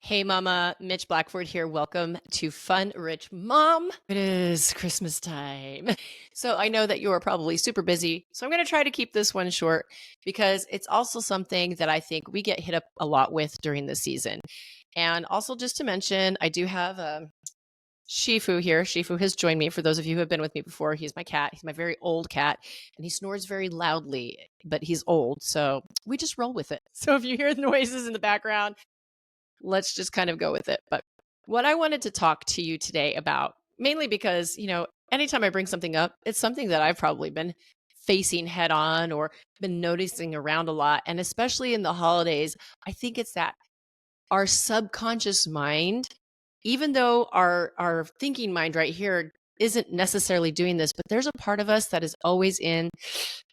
Hey mama, Mitch Blackford here. Welcome to Fun Rich Mom. It is Christmas time. So I know that you are probably super busy. So I'm going to try to keep this one short because it's also something that I think we get hit up a lot with during the season. And also just to mention, I do have Shifu here. Shifu has joined me. For those of you who have been with me before, he's my cat. He's my very old cat, and he snores very loudly, but he's old, so we just roll with it. So if you hear noises in the background, let's just kind of go with it. But what I wanted to talk to you today about, mainly because, anytime I bring something up, it's something that I've probably been facing head on or been noticing around a lot. And especially in the holidays, I think it's that our subconscious mind, even though our thinking mind right here isn't necessarily doing this, but there's a part of us that is always in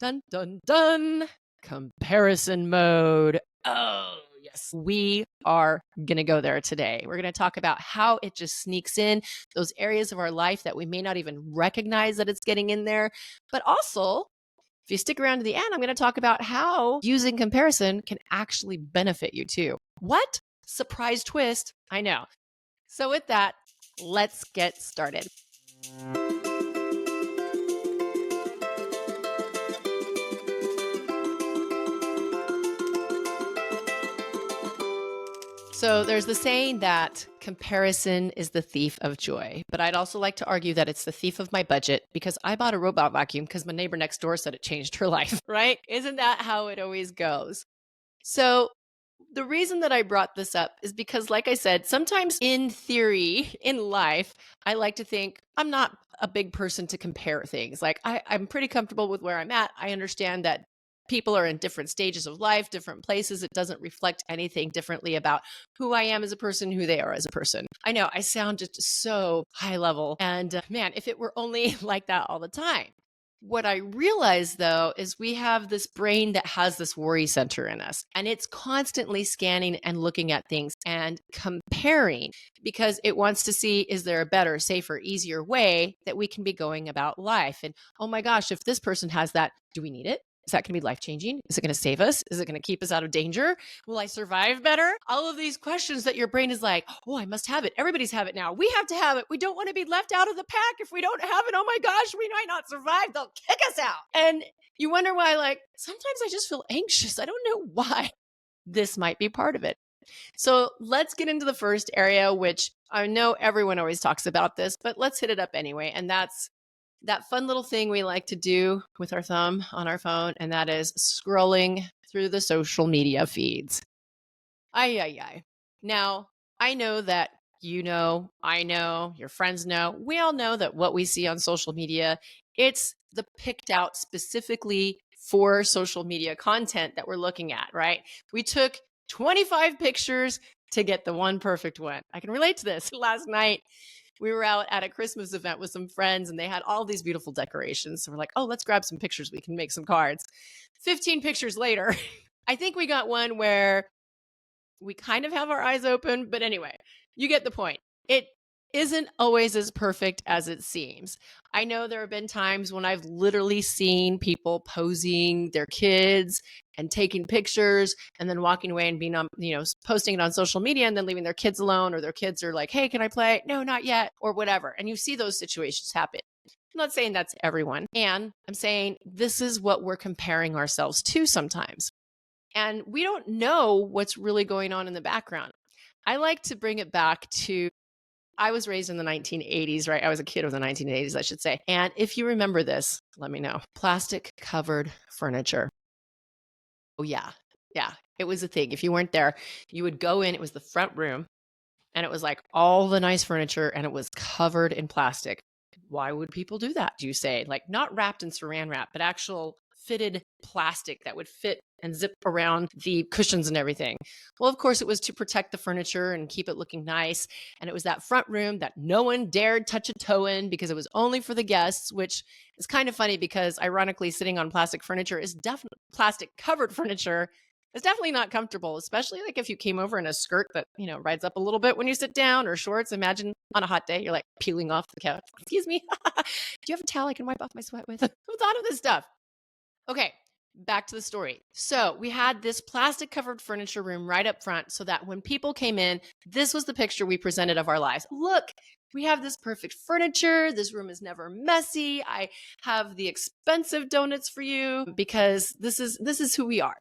dun dun dun comparison mode. Oh, yes. We are going to go there today. We're going to talk about how it just sneaks in those areas of our life that we may not even recognize that it's getting in there. But also, if you stick around to the end, I'm going to talk about how using comparison can actually benefit you too. What? Surprise twist. I know. So with that, let's get started. So there's the saying that comparison is the thief of joy. But I'd also like to argue that it's the thief of my budget because I bought a robot vacuum because my neighbor next door said it changed her life, right? Isn't that how it always goes? So the reason that I brought this up is because, like I said, sometimes in theory, in life, I like to think I'm not a big person to compare things. Like I'm pretty comfortable with where I'm at. I understand that people are in different stages of life, different places. It doesn't reflect anything differently about who I am as a person, who they are as a person. I know I sound just so high level. And man, if it were only like that all the time. What I realize though is we have this brain that has this worry center in us, and it's constantly scanning and looking at things and comparing because it wants to see, is there a better, safer, easier way that we can be going about life? And oh my gosh, if this person has that, do we need it? Is that going to be life-changing? Is it going to save us? Is it going to keep us out of danger? Will I survive better? All of these questions that your brain is like, oh, I must have it. Everybody's have it now. We have to have it. We don't want to be left out of the pack. If we don't have it, oh my gosh, we might not survive. They'll kick us out. And you wonder why, like, sometimes I just feel anxious. I don't know why. This might be part of it. So let's get into the first area, which I know everyone always talks about this, but let's hit it up anyway. And that's that fun little thing we like to do with our thumb on our phone, and that is scrolling through the social media feeds. Ay, ay, ay. Now, I know that I know, your friends know, we all know that what we see on social media, it's the picked out specifically for social media content that we're looking at, right? We took 25 pictures to get the one perfect one. I can relate to this. Last night, we were out at a Christmas event with some friends and they had all these beautiful decorations. So we're like, oh, let's grab some pictures. We can make some cards. 15 pictures later, I think we got one where we kind of have our eyes open. But anyway, you get the point. It isn't always as perfect as it seems. I know there have been times when I've literally seen people posing their kids and taking pictures and then walking away and being on, posting it on social media and then leaving their kids alone, or their kids are like, hey, can I play? No, not yet, or whatever. And you see those situations happen. I'm not saying that's everyone. And I'm saying this is what we're comparing ourselves to sometimes. And we don't know what's really going on in the background. I like to bring it back to, I was raised in the 1980s, right? I was a kid of the 1980s, I should say. And if you remember this, let me know. Plastic covered furniture. Oh, yeah. Yeah. It was a thing. If you weren't there, you would go in, it was the front room, and it was like all the nice furniture, and it was covered in plastic. Why would people do that, do you say? Like not wrapped in saran wrap, but actual fitted plastic that would fit and zip around the cushions and everything. Well, of course, it was to protect the furniture and keep it looking nice. And it was that front room that no one dared touch a toe in because it was only for the guests, which is kind of funny because ironically, sitting on plastic furniture is definitely plastic covered furniture. It's definitely not comfortable, especially like if you came over in a skirt that, rides up a little bit when you sit down, or shorts. Imagine on a hot day, you're like peeling off the couch. Excuse me. Do you have a towel I can wipe off my sweat with? Who thought of this stuff? Okay. back to the story. So we had this plastic covered furniture room right up front so that when people came in, this was the picture we presented of our lives. Look, we have this perfect furniture. This room is never messy. I have the expensive donuts for you because this is who we are.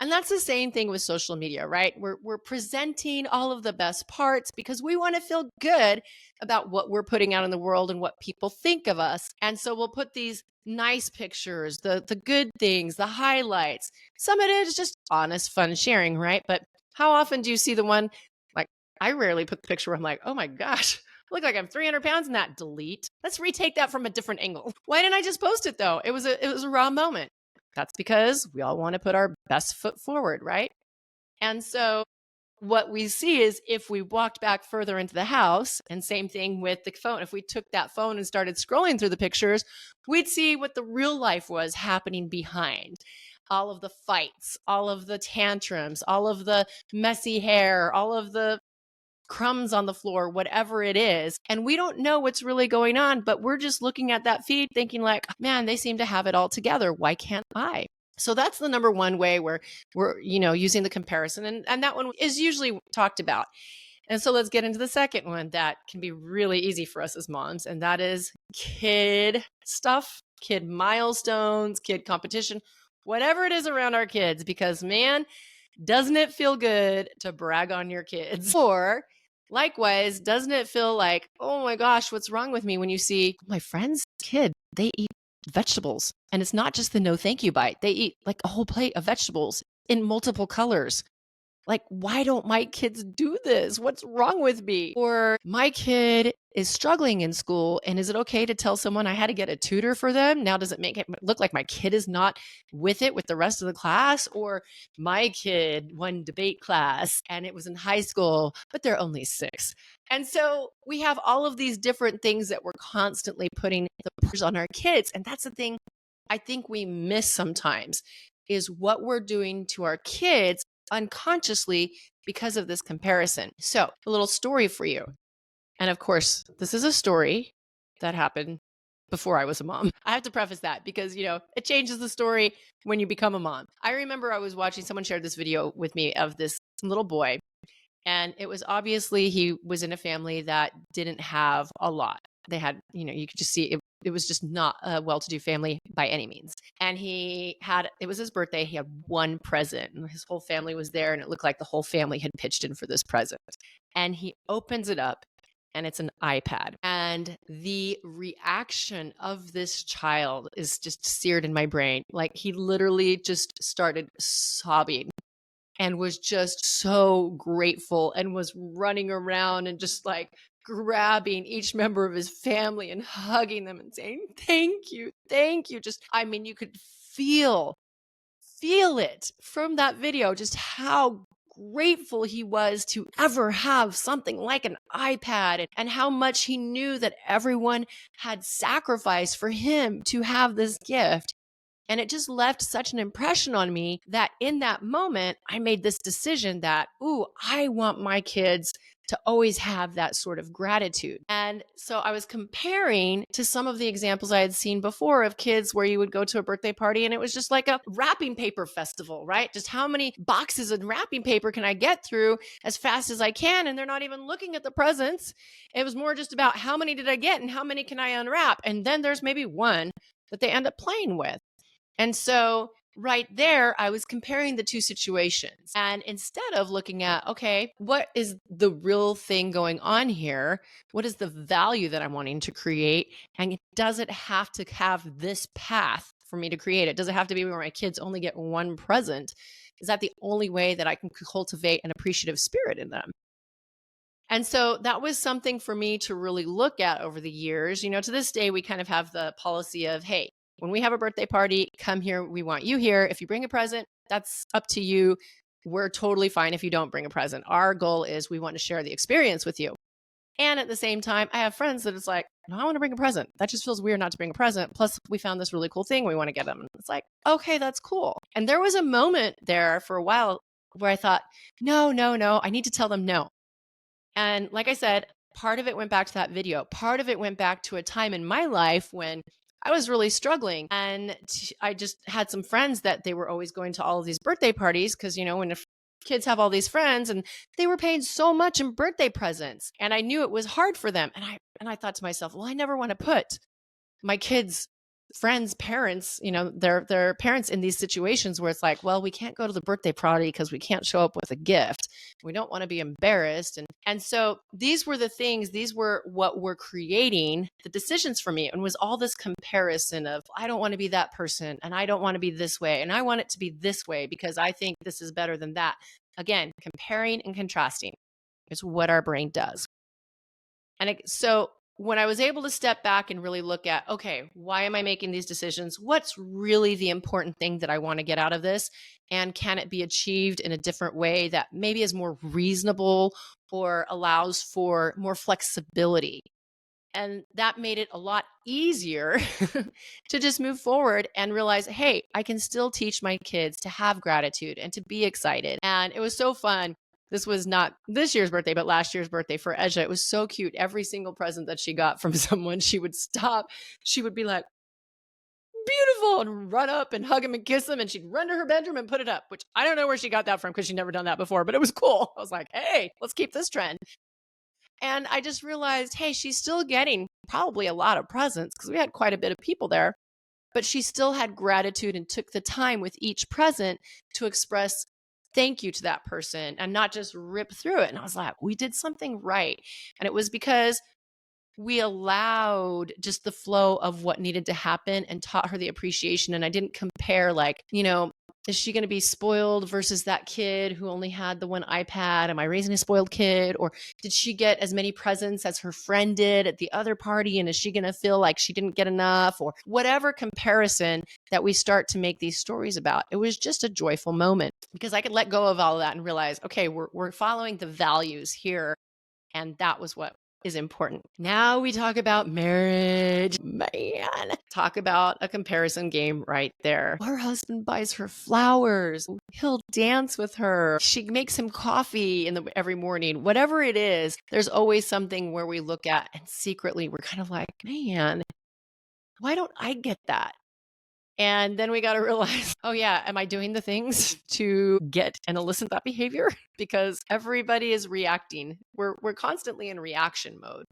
And that's the same thing with social media, right? We're presenting all of the best parts because we want to feel good about what we're putting out in the world and what people think of us. And so we'll put these nice pictures, the good things, the highlights. Some of it is just honest, fun sharing, right? But how often do you see the one like I rarely put the picture where I'm like, oh my gosh, I look like I'm 300 pounds in that. Delete. Let's retake that from a different angle. Why didn't I just post it though? It was a raw moment. That's because we all want to put our best foot forward, right? And so what we see is if we walked back further into the house, and same thing with the phone, if we took that phone and started scrolling through the pictures, we'd see what the real life was happening behind. All of the fights, all of the tantrums, all of the messy hair, all of the crumbs on the floor, whatever it is. And we don't know what's really going on, but we're just looking at that feed thinking like, man, they seem to have it all together. Why can't I? So that's the number one way where we're, using the comparison. And that one is usually talked about. And so let's get into the second one that can be really easy for us as moms. And that is kid stuff, kid milestones, kid competition, whatever it is around our kids, because man, doesn't it feel good to brag on your kids? Or likewise, doesn't it feel like, oh my gosh, what's wrong with me when you see my friend's kid, they eat vegetables. And it's not just the no thank you bite. They eat like a whole plate of vegetables in multiple colors. Like, why don't my kids do this? What's wrong with me? Or my kid is struggling in school. And is it okay to tell someone I had to get a tutor for them? Now, does it make it look like my kid is not with it with the rest of the class? Or my kid won debate class and it was in high school, but they're only 6. And so we have all of these different things that we're constantly putting the pressure on our kids. And that's the thing I think we miss sometimes is what we're doing to our kids unconsciously because of this comparison. So, a little story for you. And of course, this is a story that happened before I was a mom. I have to preface that because, it changes the story when you become a mom. I remember I was watching, someone shared this video with me of this little boy. And it was obviously he was in a family that didn't have a lot. They had, you could just see it was just not a well-to-do family by any means. And it was his birthday. He had one present and his whole family was there. And it looked like the whole family had pitched in for this present. And he opens it up and it's an iPad. And the reaction of this child is just seared in my brain. Like he literally just started sobbing and was just so grateful and was running around and just like grabbing each member of his family and hugging them and saying, thank you, thank you. Just, I mean, you could feel it from that video, just how grateful he was to ever have something like an iPad and how much he knew that everyone had sacrificed for him to have this gift. And it just left such an impression on me that in that moment, I made this decision that, I want my kids to always have that sort of gratitude. And so I was comparing to some of the examples I had seen before of kids where you would go to a birthday party and it was just like a wrapping paper festival, right? Just how many boxes of wrapping paper can I get through as fast as I can? And they're not even looking at the presents. It was more just about how many did I get and how many can I unwrap? And then there's maybe one that they end up playing with. And so right there, I was comparing the two situations. And instead of looking at, okay, what is the real thing going on here? What is the value that I'm wanting to create? And does it have to have this path for me to create it? Does it have to be where my kids only get one present? Is that the only way that I can cultivate an appreciative spirit in them? And so that was something for me to really look at over the years. To this day, we kind of have the policy of, hey, when we have a birthday party, come here. We want you here. If you bring a present, that's up to you. We're totally fine if you don't bring a present. Our goal is we want to share the experience with you. And at the same time, I have friends that it's like, no, I want to bring a present. That just feels weird not to bring a present. Plus, we found this really cool thing we want to get them. It's like, okay, that's cool. And there was a moment there for a while where I thought, no, I need to tell them no. And like I said, part of it went back to that video. Part of it went back to a time in my life when I was really struggling. And I just had some friends that they were always going to all of these birthday parties because, when kids have all these friends and they were paying so much in birthday presents. And I knew it was hard for them. And I thought to myself, well, I never want to put my kids' friends' parents, their parents in these situations where it's like, well, we can't go to the birthday party because we can't show up with a gift. We don't want to be embarrassed. And so these were the things, these were what were creating the decisions for me, and was all this comparison of, I don't want to be that person, and I don't want to be this way, and I want it to be this way because I think this is better than that. Again, comparing and contrasting is what our brain does. And so when I was able to step back and really look at, okay, why am I making these decisions? What's really the important thing that I want to get out of this? And can it be achieved in a different way that maybe is more reasonable or allows for more flexibility? And that made it a lot easier to just move forward and realize, hey, I can still teach my kids to have gratitude and to be excited. And it was so fun. This was not this year's birthday, but last year's birthday for Eja. It was so cute. Every single present that she got from someone, she would stop. She would be like, beautiful, and run up and hug him and kiss him. And she'd run to her bedroom and put it up, which I don't know where she got that from because she'd never done that before, but it was cool. I was like, hey, let's keep this trend. And I just realized, hey, she's still getting probably a lot of presents because we had quite a bit of people there, but she still had gratitude and took the time with each present to express thank you to that person and not just rip through it. And I was like, we did something right. And it was because we allowed just the flow of what needed to happen and taught her the appreciation. And I didn't compare, like, is she going to be spoiled versus that kid who only had the one iPad? Am I raising a spoiled kid? Or did she get as many presents as her friend did at the other party? And is she going to feel like she didn't get enough? Or whatever comparison that we start to make these stories about. It was just a joyful moment because I could let go of all of that and realize, okay, we're following the values here. And that was what is important. Now we talk about marriage. Man, talk about a comparison game right there. Her husband buys her flowers. He'll dance with her. She makes him coffee every morning. Whatever it is, there's always something where we look at and secretly we're kind of like, man, why don't I get that? And then we got to realize, oh yeah, am I doing the things to get and elicit that behavior? Because everybody is reacting. We're constantly in reaction mode.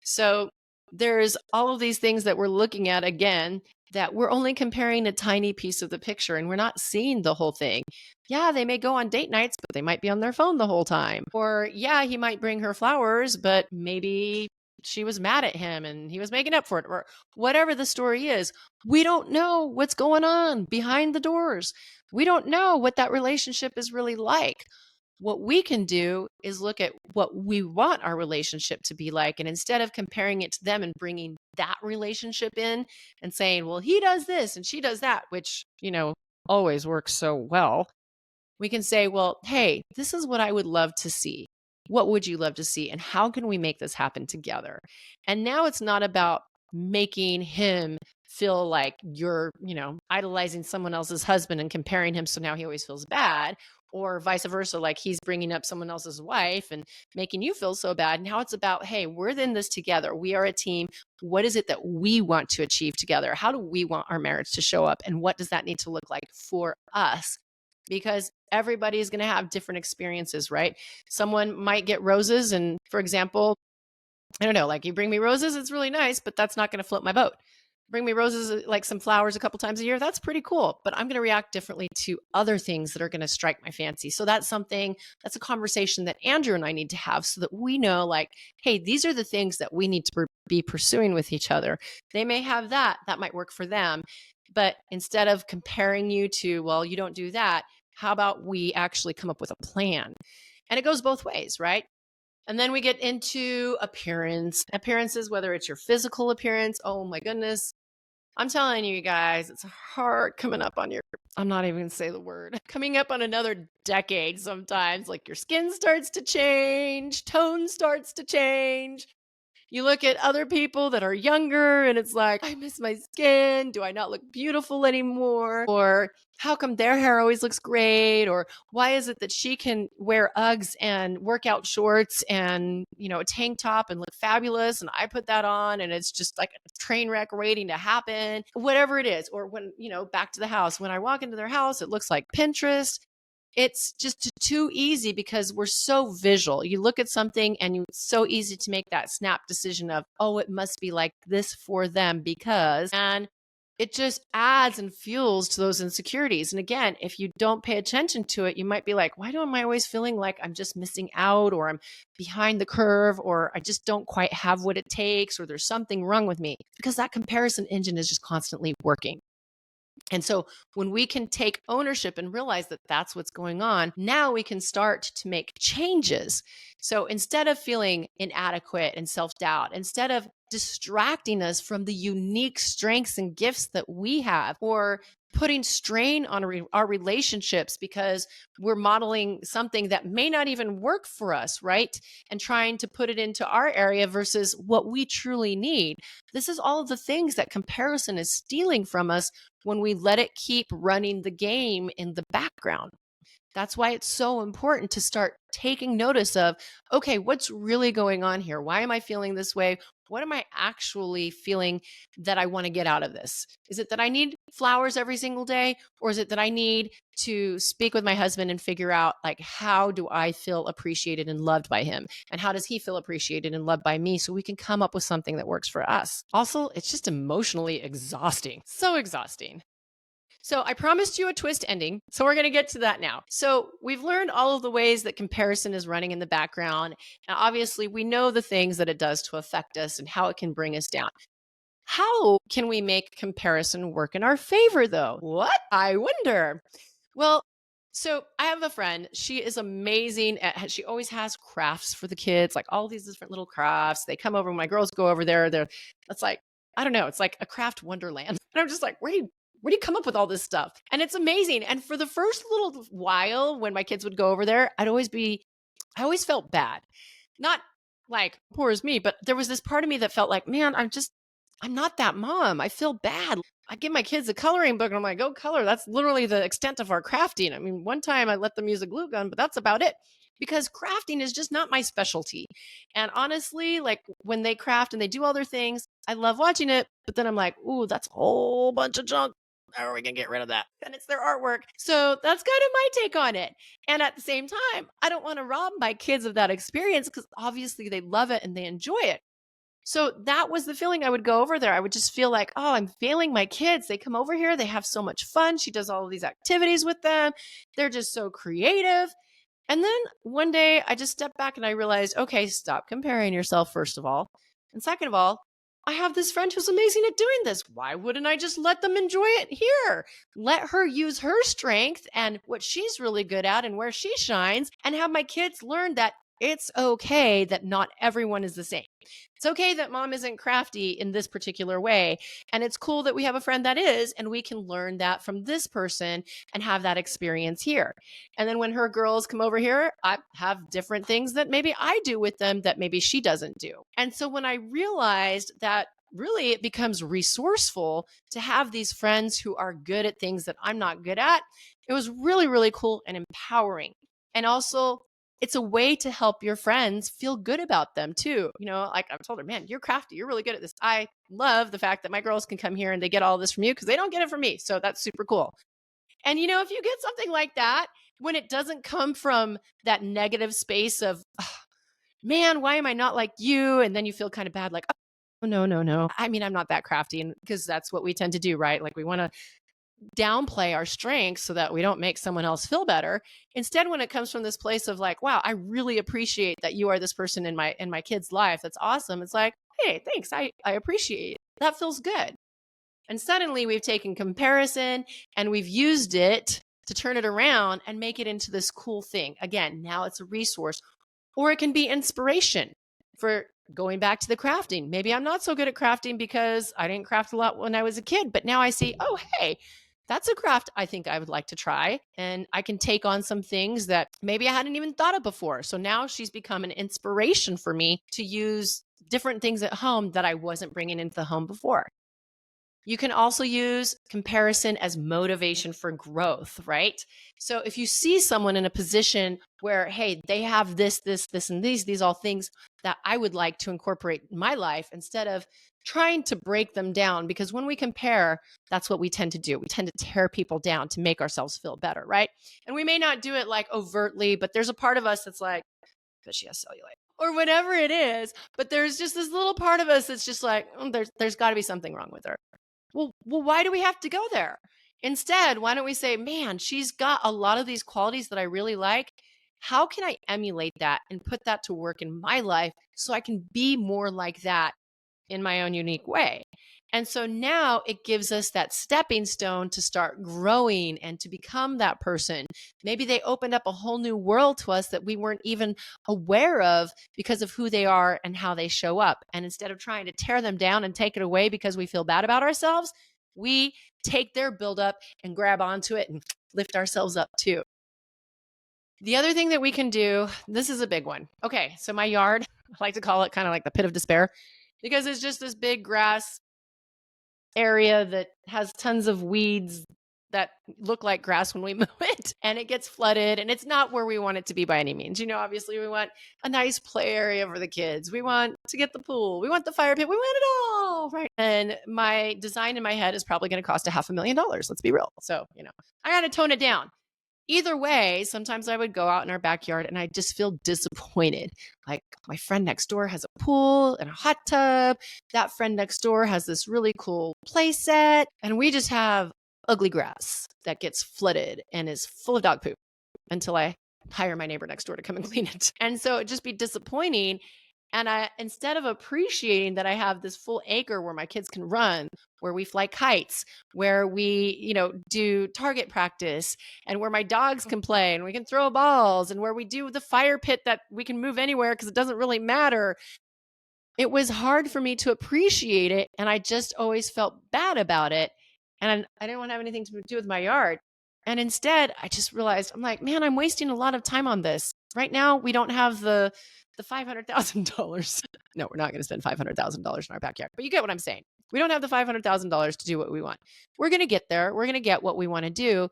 So there's all of these things that we're looking at again that we're only comparing a tiny piece of the picture and we're not seeing the whole thing. Yeah, they may go on date nights, but they might be on their phone the whole time. Or yeah, he might bring her flowers, but maybe she was mad at him and he was making up for it, or whatever the story is. We don't know what's going on behind the doors. We don't know what that relationship is really like. What we can do is look at what we want our relationship to be like. And instead of comparing it to them and bringing that relationship in and saying, well, he does this and she does that, which, always works so well, we can say, well, hey, this is what I would love to see. What would you love to see? And how can we make this happen together? And now it's not about making him feel like you're, idolizing someone else's husband and comparing him so now he always feels bad, or vice versa, like he's bringing up someone else's wife and making you feel so bad. Now it's about, hey, we're in this together. We are a team. What is it that we want to achieve together? How do we want our marriage to show up? And what does that need to look like for us? Because everybody is going to have different experiences, right? Someone might get roses. And for example, I don't know, like you bring me roses, it's really nice, but that's not going to float my boat. Bring me roses, like some flowers a couple times a year. That's pretty cool. But I'm going to react differently to other things that are going to strike my fancy. So that's a conversation that Andrew and I need to have so that we know, like, hey, these are the things that we need to be pursuing with each other. They may have that might work for them. But instead of comparing you to, well, you don't do that, how about we actually come up with a plan? And it goes both ways, right? And then we get into appearances, whether it's your physical appearance. Oh my goodness. I'm telling you guys, it's hard coming up on I'm not even going to say the word, coming up on another decade sometimes. Like your skin starts to change, tone starts to change. You look at other people that are younger and it's like, I miss my skin. Do I not look beautiful anymore? Or how come their hair always looks great? Or why is it that she can wear Uggs and workout shorts and, a tank top and look fabulous? And I put that on and it's just like a train wreck waiting to happen, whatever it is. Or when, back to the house, when I walk into their house, it looks like Pinterest. It's just too easy because we're so visual. You look at something and it's so easy to make that snap decision of, oh, it must be like this for them because, and it just adds and fuels to those insecurities. And again, if you don't pay attention to it, you might be like, why am I always feeling like I'm just missing out or I'm behind the curve or I just don't quite have what it takes or there's something wrong with me? Because that comparison engine is just constantly working. And so when we can take ownership and realize that that's what's going on, now we can start to make changes. So instead of feeling inadequate and self-doubt, instead of distracting us from the unique strengths and gifts that we have, or putting strain on our relationships because we're modeling something that may not even work for us, right? And trying to put it into our area versus what we truly need. This is all of the things that comparison is stealing from us when we let it keep running the game in the background. That's why it's so important to start taking notice of, okay, what's really going on here? Why am I feeling this way? What am I actually feeling that I want to get out of this? Is it that I need flowers every single day? Or is it that I need to speak with my husband and figure out, like, how do I feel appreciated and loved by him? And how does he feel appreciated and loved by me? So we can come up with something that works for us. Also, it's just emotionally exhausting. So exhausting. So I promised you a twist ending. So we're going to get to that now. So we've learned all of the ways that comparison is running in the background. And obviously, we know the things that it does to affect us and how it can bring us down. How can we make comparison work in our favor, though? What? I wonder. Well, so I have a friend. She is amazing she always has crafts for the kids, like all these different little crafts. They come over, my girls go over there. It's like, I don't know, it's like a craft wonderland. And I'm just like, where do you come up with all this stuff? And it's amazing. And for the first little while when my kids would go over there, I always felt bad. Not like poor as me, but there was this part of me that felt like, man, I'm not that mom. I feel bad. I give my kids a coloring book and I'm like, go color. That's literally the extent of our crafting. I mean, one time I let them use a glue gun, but that's about it because crafting is just not my specialty. And honestly, like when they craft and they do all their things, I love watching it, but then I'm like, ooh, that's a whole bunch of junk. How are we going to get rid of that? And it's their artwork. So that's kind of my take on it. And at the same time, I don't want to rob my kids of that experience because obviously they love it and they enjoy it. So that was the feeling I would go over there. I would just feel like, oh, I'm failing my kids. They come over here, they have so much fun. She does all of these activities with them. They're just so creative. And then one day I just stepped back and I realized, okay, stop comparing yourself, first of all. And second of all, I have this friend who's amazing at doing this. Why wouldn't I just let them enjoy it here? Let her use her strength and what she's really good at and where she shines, and have my kids learn that it's okay that not everyone is the same. It's okay that mom isn't crafty in this particular way. And it's cool that we have a friend that is, and we can learn that from this person and have that experience here. And then when her girls come over here, I have different things that maybe I do with them that maybe she doesn't do. And so when I realized that really it becomes resourceful to have these friends who are good at things that I'm not good at, it was really, really cool and empowering. And also, it's a way to help your friends feel good about them too. Like I told her, man, you're crafty. You're really good at this. I love the fact that my girls can come here and they get all this from you because they don't get it from me. So that's super cool. And if you get something like that, when it doesn't come from that negative space of, oh, man, why am I not like you? And then you feel kind of bad, like, oh, no, no, no. I mean, I'm not that crafty. And because that's what we tend to do, right? Like we want to downplay our strengths so that we don't make someone else feel better. Instead, when it comes from this place of like, wow, I really appreciate that you are this person in my kid's life. That's awesome. It's like, hey, thanks. I appreciate it. That feels good. And suddenly we've taken comparison and we've used it to turn it around and make it into this cool thing. Again, now it's a resource, or it can be inspiration for going back to the crafting. Maybe I'm not so good at crafting because I didn't craft a lot when I was a kid, but now I see, oh, hey, that's a craft I think I would like to try. And I can take on some things that maybe I hadn't even thought of before. So now she's become an inspiration for me to use different things at home that I wasn't bringing into the home before. You can also use comparison as motivation for growth, right? So if you see someone in a position where, hey, they have this, and these all things that I would like to incorporate in my life, instead of trying to break them down, because when we compare, that's what we tend to do. We tend to tear people down to make ourselves feel better, right? And we may not do it like overtly, but there's a part of us that's like, because she has cellulite or whatever it is. But there's just this little part of us that's just like, there's got to be something wrong with her. Well, why do we have to go there? Instead, why don't we say, man, she's got a lot of these qualities that I really like. How can I emulate that and put that to work in my life so I can be more like that in my own unique way? And so now it gives us that stepping stone to start growing and to become that person. Maybe they opened up a whole new world to us that we weren't even aware of because of who they are and how they show up. And instead of trying to tear them down and take it away because we feel bad about ourselves, we take their buildup and grab onto it and lift ourselves up too. The other thing that we can do, this is a big one. Okay, so my yard, I like to call it kind of like the pit of despair, because it's just this big grass area that has tons of weeds that look like grass when we mow it, and it gets flooded, and it's not where we want it to be by any means. Obviously we want a nice play area for the kids. We want to get the pool. We want the fire pit. We want it all, right? And my design in my head is probably going to cost $500,000. Let's be real. So, I got to tone it down. Either way, sometimes I would go out in our backyard and I just feel disappointed. Like, my friend next door has a pool and a hot tub. That friend next door has this really cool play set. And we just have ugly grass that gets flooded and is full of dog poop until I hire my neighbor next door to come and clean it. And so it'd just be disappointing. And instead of appreciating that I have this full acre where my kids can run, where we fly kites, where we, do target practice, and where my dogs can play and we can throw balls, and where we do the fire pit that we can move anywhere because it doesn't really matter. It was hard for me to appreciate it. And I just always felt bad about it. And I didn't want to have anything to do with my yard. And instead, I just realized, I'm like, man, I'm wasting a lot of time on this. Right now, we don't have the $500,000. No, we're not going to spend $500,000 in our backyard. But you get what I'm saying. We don't have the $500,000 to do what we want. We're going to get there. We're going to get what we want to do.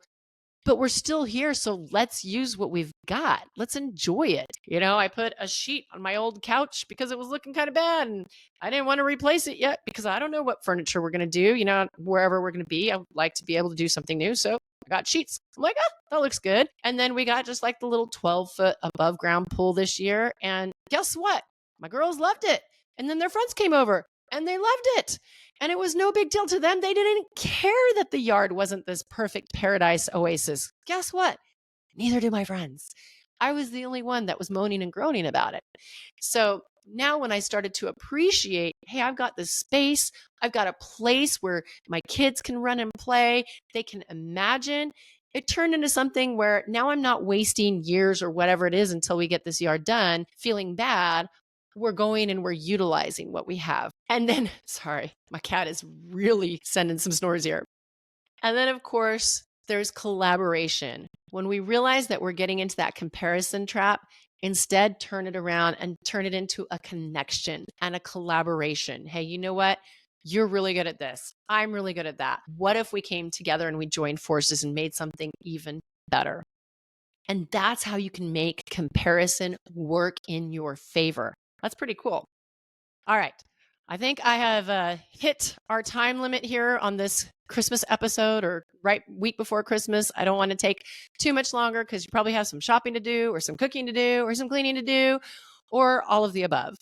But we're still here. So let's use what we've got. Let's enjoy it. I put a sheet on my old couch because it was looking kind of bad. And I didn't want to replace it yet because I don't know what furniture we're going to do. Wherever we're going to be, I would like to be able to do something new. So I got sheets. I'm like, that looks good. And then we got just like the little 12-foot above ground pool this year. And guess what? My girls loved it. And then their friends came over and they loved it. And it was no big deal to them. They didn't care that the yard wasn't this perfect paradise oasis. Guess what? Neither do my friends. I was the only one that was moaning and groaning about it. So now when I started to appreciate, hey, I've got this space, I've got a place where my kids can run and play, they can imagine, it turned into something where now I'm not wasting years or whatever it is until we get this yard done, feeling bad. We're going and we're utilizing what we have. And then, sorry, my cat is really sending some snores here. And then, of course, there's collaboration. When we realize that we're getting into that comparison trap, instead turn it around and turn it into a connection and a collaboration. Hey, you know what? You're really good at this. I'm really good at that. What if we came together and we joined forces and made something even better? And that's how you can make comparison work in your favor. That's pretty cool. All right. I think I have hit our time limit here on this Christmas episode, or right week before Christmas. I don't want to take too much longer because you probably have some shopping to do or some cooking to do or some cleaning to do or all of the above.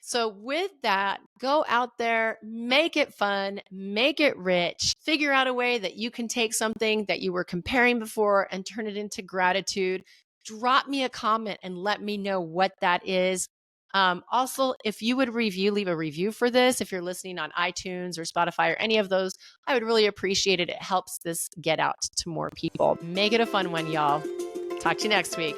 So with that, go out there, make it fun, make it rich, figure out a way that you can take something that you were comparing before and turn it into gratitude. Drop me a comment and let me know what that is. Also, if you would leave a review for this, if you're listening on iTunes or Spotify or any of those, I would really appreciate it. It helps this get out to more people. Make it a fun one, y'all. Talk to you next week.